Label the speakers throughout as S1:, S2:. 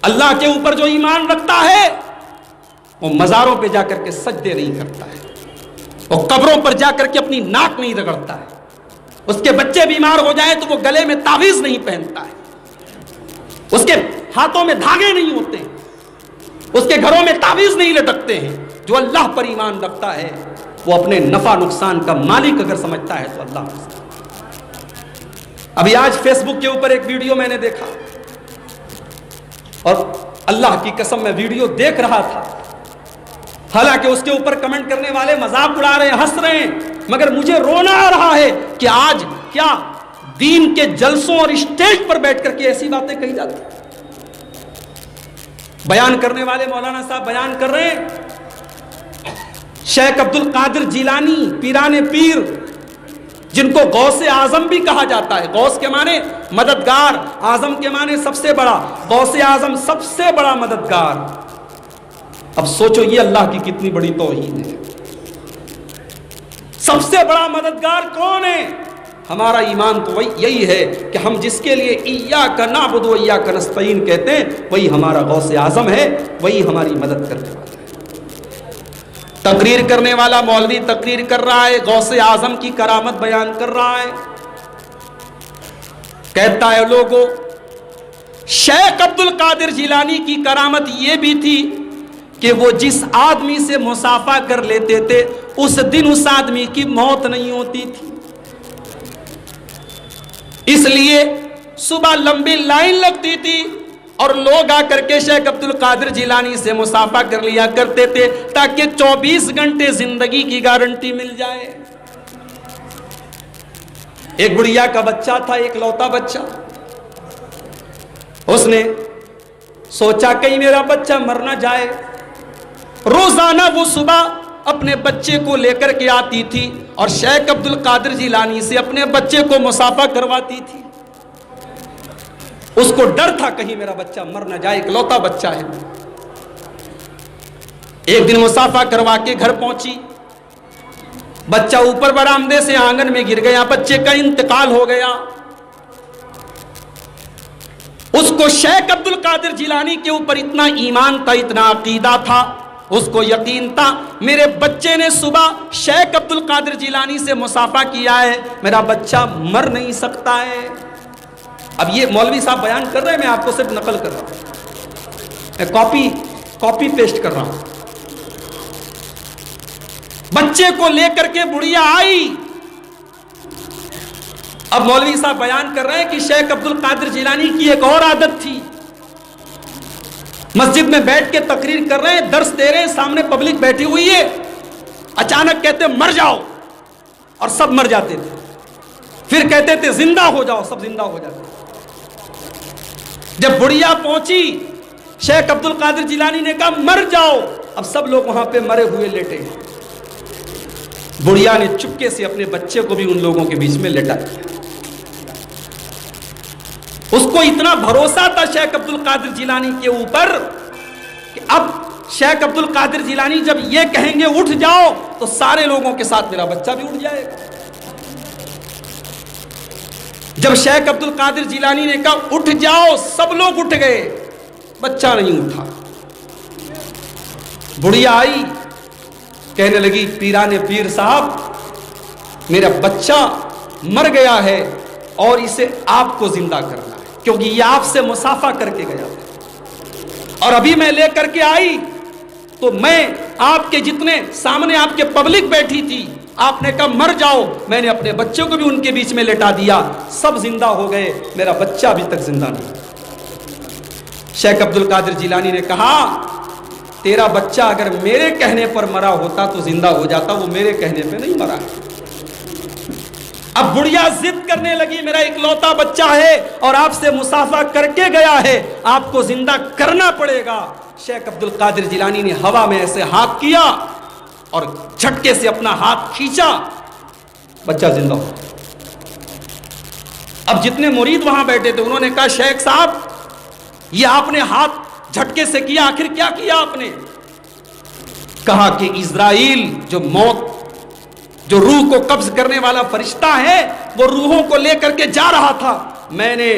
S1: اللہ کے اوپر جو ایمان رکھتا ہے وہ مزاروں پہ جا کر کے سجدے نہیں کرتا ہے، وہ قبروں پر جا کر کے اپنی ناک نہیں رگڑتا ہے، اس کے بچے بیمار ہو جائیں تو وہ گلے میں تعویذ نہیں پہنتا ہے، اس کے ہاتھوں میں دھاگے نہیں ہوتے ہیں، اس کے گھروں میں تعویذ نہیں لٹکتے ہیں۔ جو اللہ پر ایمان رکھتا ہے وہ اپنے نفع نقصان کا مالک اگر سمجھتا ہے تو اللہ کو۔ ابھی آج فیس بک کے اوپر ایک ویڈیو میں نے دیکھا، اور اللہ کی قسم میں ویڈیو دیکھ رہا تھا، حالانکہ اس کے اوپر کمنٹ کرنے والے مذاق اڑا رہے ہیں، ہنس رہے ہیں، مگر مجھے رونا آ رہا ہے کہ آج کیا دین کے جلسوں اور اسٹیج پر بیٹھ کر کے ایسی باتیں کہی جاتی ہیں۔ بیان کرنے والے مولانا صاحب بیان کر رہے ہیں، شیخ عبد القادر جیلانی پیران پیر، جن کو غوث اعظم بھی کہا جاتا ہے، غوث کے معنی مددگار، اعظم کے معنی سب سے بڑا، غوث اعظم سب سے بڑا مددگار۔ اب سوچو یہ اللہ کی کتنی بڑی توہین ہے۔ سب سے بڑا مددگار کون ہے؟ ہمارا ایمان تو یہی ہے کہ ہم جس کے لیے ایاک نعبد و ایاک نستعین کہتے ہیں وہی ہمارا غوث اعظم ہے، وہی ہماری مدد کرنے والا ہے۔ تقریر کرنے والا مولوی تقریر کر رہا ہے، غوث اعظم کی کرامت بیان کر رہا ہے، کہتا ہے لوگوں شیخ عبد القادر جیلانی کی کرامت یہ بھی تھی کہ وہ جس آدمی سے مصافحہ کر لیتے تھے اس دن اس آدمی کی موت نہیں ہوتی تھی، اس لیے صبح لمبی لائن لگتی تھی اور لوگ آ کر کے شیخ عبد القادر جیلانی سے مصافحہ کر لیا کرتے تھے تاکہ 24 گھنٹے زندگی کی گارنٹی مل جائے۔ ایک گڑیا کا بچہ تھا، ایک لوتا بچہ، اس نے سوچا کہیں میرا بچہ مر نہ جائے۔ روزانہ وہ صبح اپنے بچے کو لے کر کے آتی تھی اور شیخ عبد القادر جیلانی سے اپنے بچے کو مصافحہ کرواتی تھی۔ اس کو ڈر تھا کہیں میرا بچہ مر نہ جائے، اکلوتا بچہ ہے۔ ایک دن مصافحہ کروا کے گھر پہنچی، بچہ اوپر برآمدے سے آنگن میں گر گیا، بچے کا انتقال ہو گیا۔ اس کو شیخ عبد القادر جیلانی کے اوپر اتنا ایمان تھا، اتنا عقیدہ تھا، اس کو یقین تھا میرے بچے نے صبح شیخ عبد القادر جیلانی سے مصافحہ کیا ہے، میرا بچہ مر نہیں سکتا ہے۔ اب یہ مولوی صاحب بیان کر رہے ہیں، میں آپ کو صرف نقل کر رہا ہوں، میں کاپی پیسٹ کر رہا ہوں۔ بچے کو لے کر کے بڑھیا آئی۔ اب مولوی صاحب بیان کر رہے ہیں کہ شیخ عبد القادر جیلانی کی ایک اور عادت تھی، مسجد میں بیٹھ کے تقریر کر رہے ہیں، درس دے رہے ہیں، سامنے پبلک بیٹھی ہوئی ہے، اچانک کہتے مر جاؤ اور سب مر جاتے تھے، پھر کہتے تھے زندہ ہو جاؤ، سب زندہ ہو جاتے تھے۔ جب بڑھیا پہنچی شیخ عبد القادر جیلانی نے کہا مر جاؤ، اب سب لوگ وہاں پہ مرے ہوئے لیٹے ہیں۔ بڑھیا نے چپکے سے اپنے بچے کو بھی ان لوگوں کے بیچ میں لٹا دیا۔ اس کو اتنا بھروسہ تھا شیخ عبد القادر جیلانی کے اوپر کہ اب شیخ عبد القادر جیلانی جب یہ کہیں گے اٹھ جاؤ تو سارے لوگوں کے ساتھ میرا بچہ بھی اٹھ جائے گا۔ جب شیخ عبد القادر جیلانی نے کہا اٹھ جاؤ، سب لوگ اٹھ گئے، بچہ نہیں اٹھا۔ بڑھیا آئی، کہنے لگی پیران پیر صاحب میرا بچہ مر گیا ہے اور اسے آپ کو زندہ کرنا ہے، کیونکہ یہ آپ سے مصافحہ کر کے گیا تھا، اور ابھی میں لے کر کے آئی تو میں آپ کے جتنے سامنے آپ کے پبلک بیٹھی تھی، آپ نے کہا مر جاؤ، میں نے اپنے بچوں کو بھی ان کے بیچ میں لٹا دیا، سب زندہ ہو گئے، میرا بچہ ابھی تک زندہ نہیں۔ شیخ عبد القادر جیلانی نے کہا تیرا بچہ اگر میرے کہنے پر مرا ہوتا تو زندہ ہو جاتا، وہ میرے کہنے پہ نہیں مرا ہے۔ اب بڑھیا ضد کرنے لگی میرا اکلوتا بچہ ہے اور آپ سے مصافحہ کر کے گیا ہے، آپ کو زندہ کرنا پڑے گا۔ شیخ عبد القادر جیلانی نے ہوا میں ایسے ہاتھ کیا اور جھٹکے سے اپنا ہاتھ کھینچا، بچہ زندہ ہو۔ اب جتنے مرید وہاں بیٹھے تھے انہوں نے کہا شیخ صاحب یہ آپ نے ہاتھ جھٹکے سے کیا، آخر کیا کیا آپ نے؟ کہا کہ اسرائیل جو روح کو قبض کرنے والا فرشتہ ہے، وہ روحوں کو لے کر کے جا رہا تھا، میں نے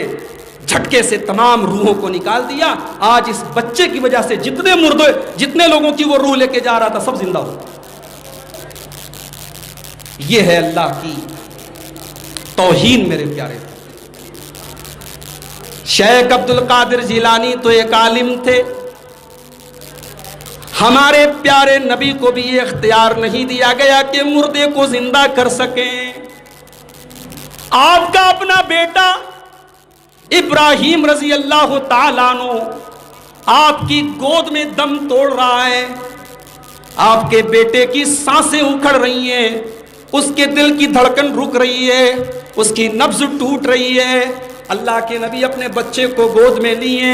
S1: جھٹکے سے تمام روحوں کو نکال دیا. آج اس بچے کی وجہ سے جتنے مردے، جتنے لوگوں کی وہ روح لے کے جا رہا تھا، سب زندہ ہو. یہ ہے اللہ کی توہین میرے پیارے. شیخ عبد القادر جیلانی تو ایک عالم تھے. ہمارے پیارے نبی کو بھی یہ اختیار نہیں دیا گیا کہ مردے کو زندہ کر سکیں. آپ کا اپنا بیٹا ابراہیم رضی اللہ تعالیٰ عنہ آپ کی گود میں دم توڑ رہا ہے. آپ کے بیٹے کی سانسیں اکھڑ رہی ہیں، اس کے دل کی دھڑکن رک رہی ہے، اس کی نبض ٹوٹ رہی ہے. اللہ کے نبی اپنے بچے کو گود میں لیے،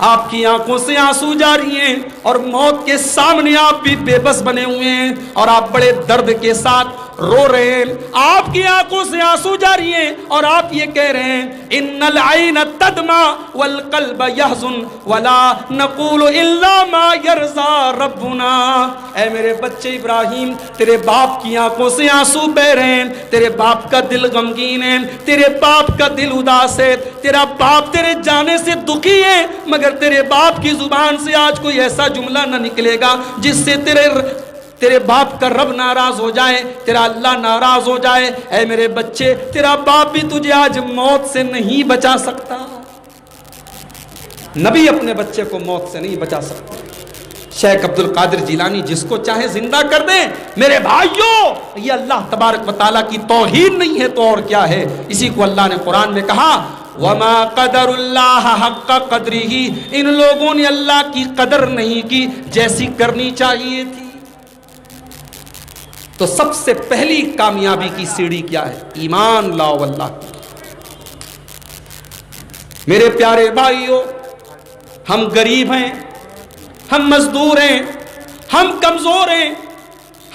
S1: آپ کی آنکھوں سے آنسو جاری ہیں اور موت کے سامنے آپ بھی بے بس بنے ہوئے ہیں اور آپ بڑے درد کے ساتھ رو رہے ہیں. آپ کی آنکھوں سے آنسو جاری ہیں اور آپ یہ کہہ رہے ہیں ان العین تدمع والقلب يحزن ولا نقول الا ما يرضى ربنا. اے میرے بچے ابراہیم، تیرے باپ کی آنکھوں سے آنسو بہ رہے ہیں، تیرے باپ کا دل غمگین ہے، تیرے باپ کا دل اداس ہے، تیرا باپ تیرے جانے سے دکھی ہے، مگر تیرے باپ کی زبان سے آج کوئی ایسا جملہ نہ نکلے گا جس سے تیرے باپ کا رب ناراض ہو جائے، تیرا اللہ ناراض ہو جائے. اے میرے بچے، تیرا باپ بھی تجھے آج موت سے نہیں بچا سکتا. نبی اپنے بچے کو موت سے نہیں بچا سکتے. شیخ عبد القادر جیلانی جس کو چاہے زندہ کر دیں. میرے بھائیوں، یہ اللہ تبارک و تعالیٰ کی توہین نہیں ہے تو اور کیا ہے؟ اسی کو اللہ نے قرآن میں کہا وَمَا قَدَرُ اللَّهَ حَقَّ قَدْرِهِ. ان لوگوں نے اللہ کی قدر نہیں کی جیسی کرنی چاہیے تھی. تو سب سے پہلی کامیابی کی سیڑھی کیا ہے؟ ایمان لاؤ اللہ. میرے پیارے بھائیوں، ہم غریب ہیں، ہم مزدور ہیں، ہم کمزور ہیں،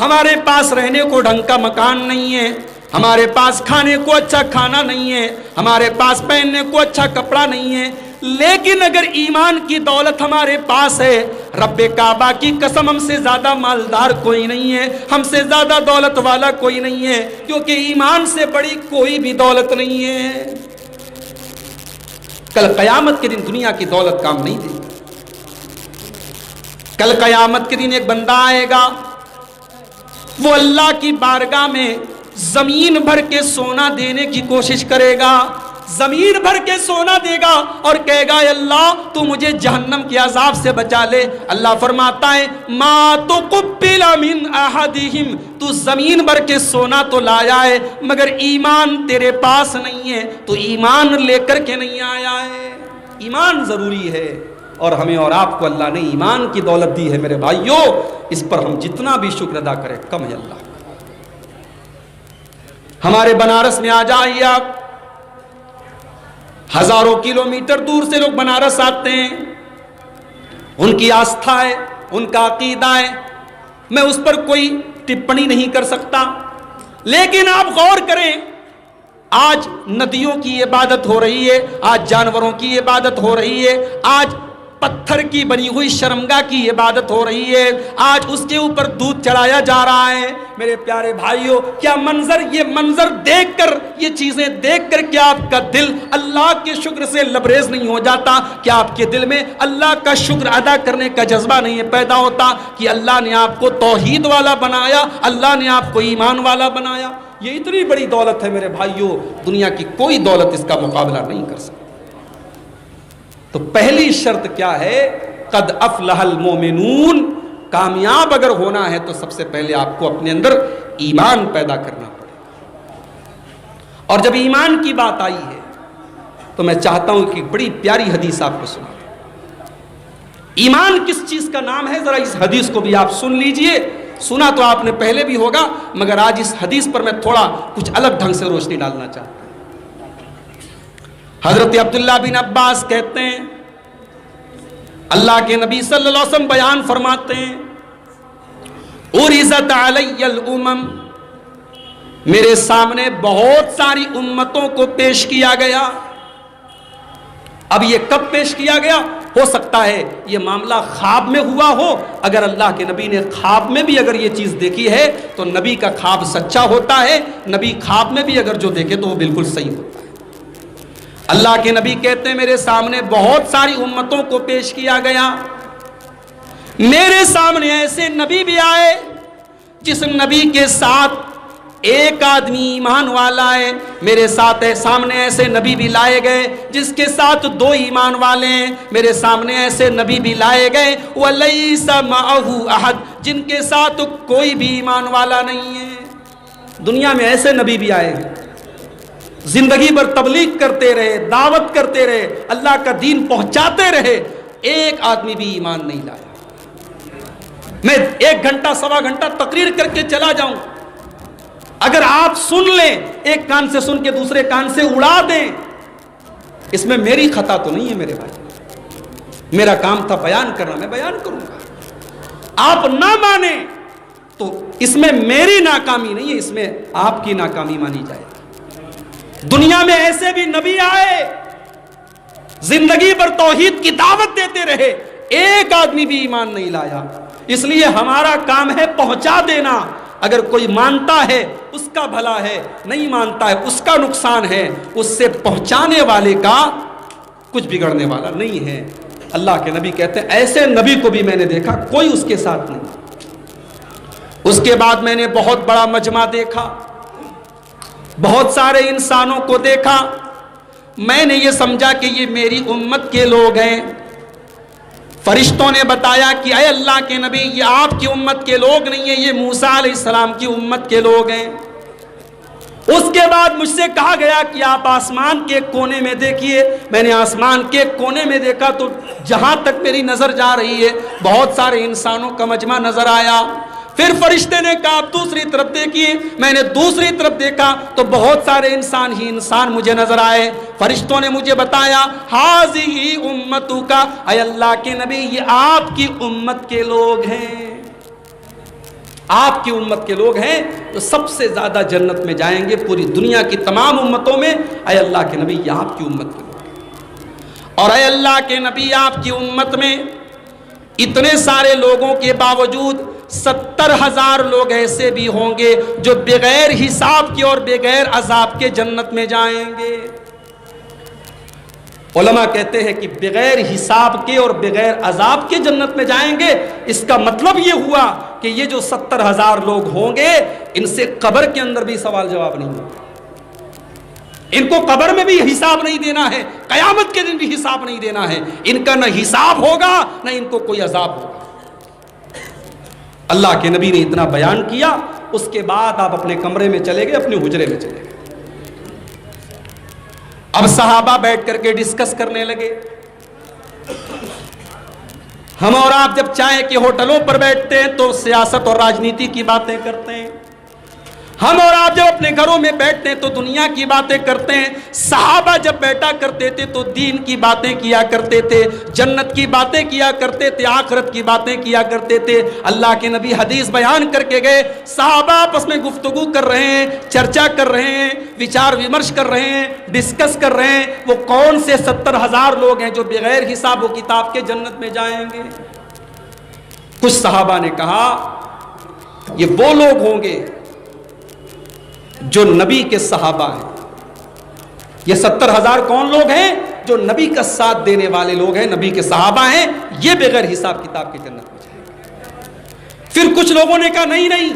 S1: ہمارے پاس رہنے کو ڈھنگ کا مکان نہیں ہے، ہمارے پاس کھانے کو اچھا کھانا نہیں ہے، ہمارے پاس پہننے کو اچھا کپڑا نہیں ہے. لیکن اگر ایمان کی دولت ہمارے پاس ہے، رب کعبہ کی قسم ہم سے زیادہ مالدار کوئی نہیں ہے، ہم سے زیادہ دولت والا کوئی نہیں ہے، کیونکہ ایمان سے بڑی کوئی بھی دولت نہیں ہے. کل قیامت کے دن دنیا کی دولت کام نہیں دے گی. کل قیامت کے دن ایک بندہ آئے گا، وہ اللہ کی بارگاہ میں زمین بھر کے سونا دینے کی کوشش کرے گا، زمین بھر کے سونا دے گا اور کہے گا اے اللہ تو مجھے جہنم کے عذاب سے بچا لے. اللہ فرماتا ہے ما تقبل من احدہم، تو زمین بھر کے سونا تو لایا ہے مگر ایمان تیرے پاس نہیں ہے، تو ایمان لے کر کے نہیں آیا ہے. ایمان ضروری ہے اور ہمیں اور آپ کو اللہ نے ایمان کی دولت دی ہے. میرے بھائیوں، اس پر ہم جتنا بھی شکر ادا کریں کم ہے. اللہ ہمارے بنارس میں آ جائیے آپ، ہزاروں کلومیٹر دور سے لوگ بنارس آتے ہیں، ان کی آستھا ہے، ان کا عقیدہ ہے، میں اس پر کوئی ٹپڑی نہیں کر سکتا. لیکن آپ غور کریں، آج ندیوں کی عبادت ہو رہی ہے، آج جانوروں کی عبادت ہو رہی ہے، آج پتھر کی بنی ہوئی شرمگاہ کی عبادت ہو رہی ہے، آج اس کے اوپر دودھ چڑھایا جا رہا ہے. میرے پیارے بھائیوں، کیا یہ منظر دیکھ کر، یہ چیزیں دیکھ کر کیا آپ کا دل اللہ کے شکر سے لبریز نہیں ہو جاتا؟ کیا آپ کے دل میں اللہ کا شکر ادا کرنے کا جذبہ نہیں پیدا ہوتا کہ اللہ نے آپ کو توحید والا بنایا، اللہ نے آپ کو ایمان والا بنایا؟ یہ اتنی بڑی دولت ہے میرے بھائیوں، دنیا کی کوئی دولت اس کا مقابلہ نہیں کر سکتی. تو پہلی شرط کیا ہے؟ قد افلح المومنون. کامیاب اگر ہونا ہے تو سب سے پہلے آپ کو اپنے اندر ایمان پیدا کرنا پڑے. اور جب ایمان کی بات آئی ہے تو میں چاہتا ہوں کہ بڑی پیاری حدیث آپ کو سنا. ایمان کس چیز کا نام ہے؟ ذرا اس حدیث کو بھی آپ سن لیجئے. سنا تو آپ نے پہلے بھی ہوگا مگر آج اس حدیث پر میں تھوڑا کچھ الگ ڈھنگ سے روشنی ڈالنا چاہتا ہوں. حضرت عبداللہ بن عباس کہتے ہیں، اللہ کے نبی صلی اللہ علیہ وسلم بیان فرماتے ہیں، عرضت علی الامم، میرے سامنے بہت ساری امتوں کو پیش کیا گیا. اب یہ کب پیش کیا گیا؟ ہو سکتا ہے یہ معاملہ خواب میں ہوا ہو. اگر اللہ کے نبی نے خواب میں بھی اگر یہ چیز دیکھی ہے تو نبی کا خواب سچا ہوتا ہے. نبی خواب میں بھی اگر جو دیکھے تو وہ بالکل صحیح ہوتا ہے. اللہ کے نبی کہتے ہیں میرے سامنے بہت ساری امتوں کو پیش کیا گیا، میرے سامنے ایسے نبی بھی آئے جس نبی کے ساتھ ایک آدمی ایمان والا ہے، میرے ساتھ سامنے ایسے نبی بھی لائے گئے جس کے ساتھ 2 ایمان والے ہیں، میرے سامنے ایسے نبی بھی لائے گئے وَلَيْسَ مَعَهُ أَحَدٌ، جن کے ساتھ کوئی بھی ایمان والا نہیں ہے۔ دنیا میں ایسے نبی بھی آئے ہیں، زندگی بھر تبلیغ کرتے رہے، دعوت کرتے رہے، اللہ کا دین پہنچاتے رہے، ایک آدمی بھی ایمان نہیں لایا۔ میں 1 گھنٹہ 1.25 گھنٹہ تقریر کر کے چلا جاؤں، اگر آپ سن لیں، ایک کان سے سن کے دوسرے کان سے اڑا دیں، اس میں میری خطا تو نہیں ہے میرے بھائی، میرا کام تھا بیان کرنا، میں بیان کروں گا۔ آپ نہ مانیں تو اس میں میری ناکامی نہیں ہے، اس میں آپ کی ناکامی مانی جائے گی۔ دنیا میں ایسے بھی نبی آئے، زندگی بھر توحید کی دعوت دیتے رہے، ایک آدمی بھی ایمان نہیں لایا۔ اس لیے ہمارا کام ہے پہنچا دینا، اگر کوئی مانتا ہے اس کا بھلا ہے، نہیں مانتا ہے اس کا نقصان ہے، اس سے پہنچانے والے کا کچھ بگڑنے والا نہیں ہے۔ اللہ کے نبی کہتے ہیں ایسے نبی کو بھی میں نے دیکھا، کوئی اس کے ساتھ نہیں۔ اس کے بعد میں نے بہت بڑا مجمع دیکھا، بہت سارے انسانوں کو دیکھا، میں نے یہ سمجھا کہ یہ میری امت کے لوگ ہیں۔ فرشتوں نے بتایا کہ اے اللہ کے نبی یہ آپ کی امت کے لوگ نہیں ہیں، یہ موسیٰ علیہ السلام کی امت کے لوگ ہیں۔ اس کے بعد مجھ سے کہا گیا کہ آپ آسمان کے کونے میں دیکھیے، میں نے آسمان کے کونے میں دیکھا تو جہاں تک میری نظر جا رہی ہے بہت سارے انسانوں کا مجمع نظر آیا۔ پھر فرشتے نے کہا آپ دوسری طرف دیکھیے، میں نے دوسری طرف دیکھا تو بہت سارے انسان ہی انسان مجھے نظر آئے۔ فرشتوں نے مجھے بتایا ہاذی امتک، اے اللہ کے نبی یہ آپ کی امت کے لوگ ہیں، آپ کی امت کے لوگ ہیں تو سب سے زیادہ جنت میں جائیں گے پوری دنیا کی تمام امتوں میں۔ اے اللہ کے نبی یہ آپ کی امت کے لوگ ہیں، اور اے اللہ کے نبی آپ کی امت میں اتنے سارے لوگوں کے باوجود 70,000 لوگ ایسے بھی ہوں گے جو بغیر حساب کے اور بغیر عذاب کے جنت میں جائیں گے۔ علماء کہتے ہیں کہ بغیر حساب کے اور بغیر عذاب کے جنت میں جائیں گے، اس کا مطلب یہ ہوا کہ یہ جو 70,000 لوگ ہوں گے ان سے قبر کے اندر بھی سوال جواب نہیں ہوگا، ان کو قبر میں بھی حساب نہیں دینا ہے، قیامت کے دن بھی حساب نہیں دینا ہے، ان کا نہ حساب ہوگا نہ ان کو کوئی عذاب ہوگا۔ اللہ کے نبی نے اتنا بیان کیا، اس کے بعد آپ اپنے کمرے میں چلے گئے، اپنے حجرے میں چلے گئے۔ اب صحابہ بیٹھ کر کے ڈسکس کرنے لگے۔ ہم اور آپ جب چائے کے ہوٹلوں پر بیٹھتے ہیں تو سیاست اور راجنیتی کی باتیں کرتے ہیں، ہم اور آپ جب اپنے گھروں میں بیٹھتے ہیں تو دنیا کی باتیں کرتے ہیں۔ صحابہ جب بیٹھا کرتے تھے تو دین کی باتیں کیا کرتے تھے، جنت کی باتیں کیا کرتے تھے، آخرت کی باتیں کیا کرتے تھے۔ اللہ کے نبی حدیث بیان کر کے گئے، صحابہ آپس میں گفتگو کر رہے ہیں، چرچا کر رہے ہیں، وچار ومرش کر رہے ہیں، ڈسکس کر رہے ہیں وہ کون سے 70,000 لوگ ہیں جو بغیر حساب و کتاب کے جنت میں جائیں گے۔ کچھ صحابہ نے کہا یہ وہ لوگ ہوں گے جو نبی کے صحابہ ہیں۔ یہ 70,000 کون لوگ ہیں؟ جو نبی کا ساتھ دینے والے لوگ ہیں، نبی کے صحابہ ہیں، یہ بغیر حساب کتاب کی جنت میں جائیں گے۔ پھر کچھ لوگوں نے کہا نہیں،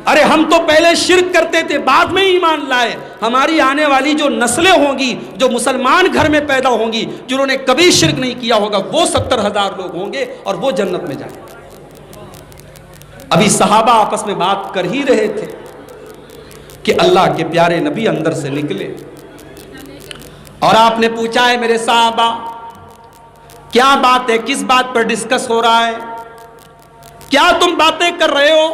S1: ارے ہم تو پہلے شرک کرتے تھے بعد میں ایمان لائے، ہماری آنے والی جو نسلیں ہوں گی جو مسلمان گھر میں پیدا ہوں گی جنہوں نے کبھی شرک نہیں کیا ہوگا وہ 70,000 لوگ ہوں گے اور وہ جنت میں جائیں گے۔ ابھی صحابہ آپس میں بات کر ہی رہے تھے کہ اللہ کے پیارے نبی اندر سے نکلے اور آپ نے پوچھا ہے میرے صحابہ کیا بات ہے، کس بات پر ڈسکس ہو رہا ہے، کیا تم باتیں کر رہے ہو؟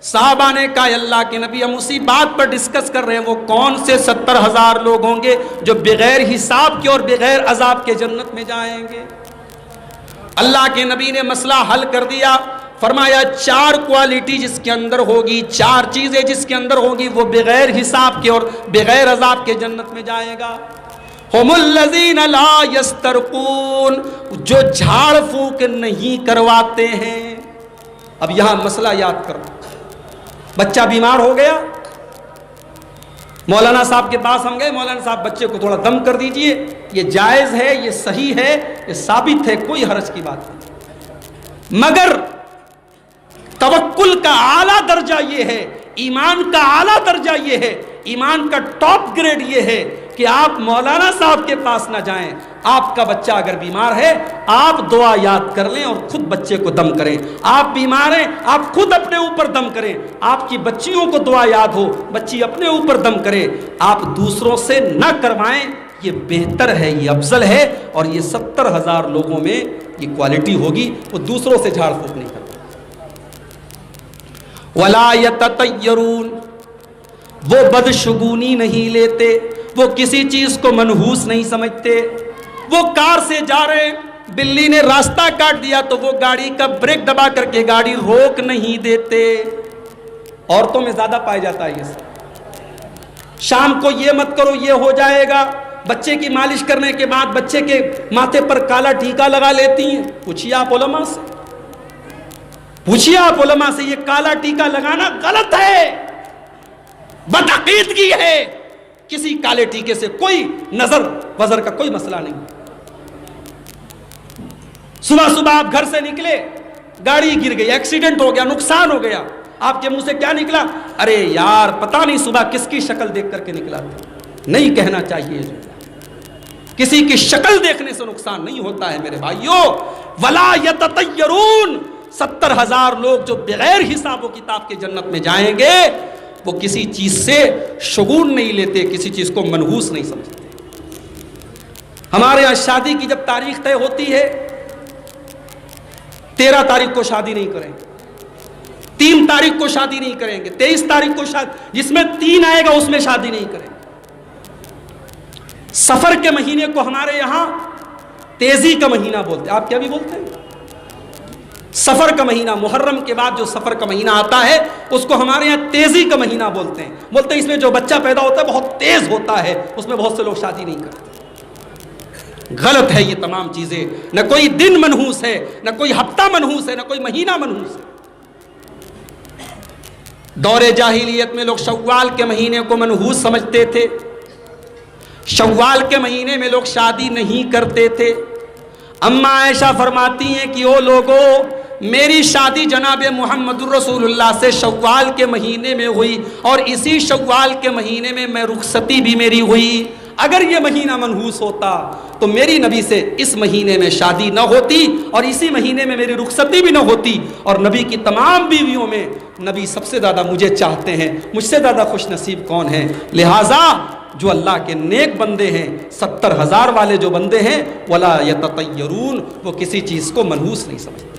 S1: صحابہ نے کہا اللہ کے نبی ہم اسی بات پر ڈسکس کر رہے ہیں، وہ کون سے 70,000 لوگ ہوں گے جو بغیر حساب کے اور بغیر عذاب کے جنت میں جائیں گے۔ اللہ کے نبی نے مسئلہ حل کر دیا، فرمایا 4 کوالٹی جس کے اندر ہوگی، 4 چیزیں جس کے اندر ہوگی وہ بغیر حساب کے اور بغیر عذاب کے جنت میں جائے گا۔ ہم الذین لا یسترقون، جو جھاڑ پھونک نہیں کرواتے ہیں۔ اب یہاں مسئلہ یاد کرو، بچہ بیمار ہو گیا، مولانا صاحب کے پاس ہم گئے، مولانا صاحب بچے کو تھوڑا دم کر دیجئے، یہ جائز ہے، یہ صحیح ہے، یہ ثابت ہے، کوئی حرج کی بات نہیں، مگر توکل کا اعلیٰ درجہ یہ ہے، ایمان کا اعلیٰ درجہ یہ ہے، ایمان کا ٹاپ گریڈ یہ ہے کہ آپ مولانا صاحب کے پاس نہ جائیں، آپ کا بچہ اگر بیمار ہے آپ دعا یاد کر لیں اور خود بچے کو دم کریں، آپ بیمار ہیں آپ خود اپنے اوپر دم کریں، آپ کی بچیوں کو دعا یاد ہو بچی اپنے اوپر دم کرے، آپ دوسروں سے نہ کروائیں، یہ بہتر ہے، یہ افضل ہے، اور یہ 70,000 لوگوں میں یہ کوالٹی ہوگی، وہ دوسروں سے جھاڑ پھونک نہیں کرتے۔ وَلَا يَتَطَيَّرُونَ، وہ بدشگونی نہیں لیتے، وہ کسی چیز کو منحوس نہیں سمجھتے، وہ کار سے جا رہے، بلی نے راستہ کاٹ دیا تو وہ گاڑی کا بریک دبا کر کے گاڑی روک نہیں دیتے، عورتوں میں زیادہ پایا جاتا ہے یہ سب، شام کو یہ مت کرو یہ ہو جائے گا، بچے کی مالش کرنے کے بعد بچے کے ماتھے پر کالا ٹیکا لگا لیتی ہیں، پوچھئے آپ علماء سے، پوچھئے آپ علماء سے، یہ کالا ٹیکا لگانا غلط ہے، بدعقیدگی ہے، کسی کالے ٹیکے سے کوئی نظر وزر کا کوئی مسئلہ نہیں، صبح صبح آپ گھر سے نکلے گاڑی گر گئی، ایکسیڈنٹ ہو گیا، نقصان ہو گیا، آپ کے منہ سے کیا نکلا؟ ارے یار پتہ نہیں صبح کس کی شکل دیکھ کر کے نکلا تھا، نہیں کہنا چاہیے، کسی کی شکل دیکھنے سے نقصان نہیں ہوتا ہے میرے بھائیوں۔ وَلَا يَتَطَيَّرُونَ، 70,000 لوگ جو بغیر حساب و کتاب کے جنت میں جائیں گے، وہ کسی چیز سے شگون نہیں لیتے، کسی چیز کو منحوس نہیں سمجھتے۔ ہمارے یہاں شادی کی جب تاریخ طے ہوتی ہے 13 تاریخ کو شادی نہیں کریں گے، 3 تاریخ کو شادی نہیں کریں گے، 23 تاریخ کو شادی، جس میں 3 آئے گا اس میں شادی نہیں کریں گے۔ سفر کے مہینے کو ہمارے یہاں تیزی کا مہینہ بولتے ہیں، آپ کیا بھی بولتے ہیں؟ سفر کا مہینہ، محرم کے بعد جو سفر کا مہینہ آتا ہے اس کو ہمارے یہاں تیزی کا مہینہ بولتے ہیں، بولتے ہیں اس میں جو بچہ پیدا ہوتا ہے بہت تیز ہوتا ہے، اس میں بہت سے لوگ شادی نہیں کرتے۔ غلط ہے یہ تمام چیزیں، نہ کوئی دن منحوس ہے، نہ کوئی ہفتہ منحوس ہے، نہ کوئی مہینہ منحوس ہے۔ دور جاہلیت میں لوگ شوال کے مہینے کو منحوس سمجھتے تھے، شوال کے مہینے میں لوگ شادی نہیں کرتے تھے۔ اماں عائشہ فرماتی ہیں کہ او لوگو، میری شادی جناب محمد رسول اللہ سے شوال کے مہینے میں ہوئی، اور اسی شوال کے مہینے میں رخصتی بھی میری ہوئی، اگر یہ مہینہ منحوس ہوتا تو میری نبی سے اس مہینے میں شادی نہ ہوتی اور اسی مہینے میں میری رخصتی بھی نہ ہوتی، اور نبی کی تمام بیویوں میں نبی سب سے زیادہ مجھے چاہتے ہیں، مجھ سے زیادہ خوش نصیب کون ہے؟ لہٰذا جو اللہ کے نیک بندے ہیں، 70,000 والے جو بندے ہیں، وَلَا يَتَطَيَّرُونَ، وہ کسی چیز کو منحوس نہیں سمجھتے۔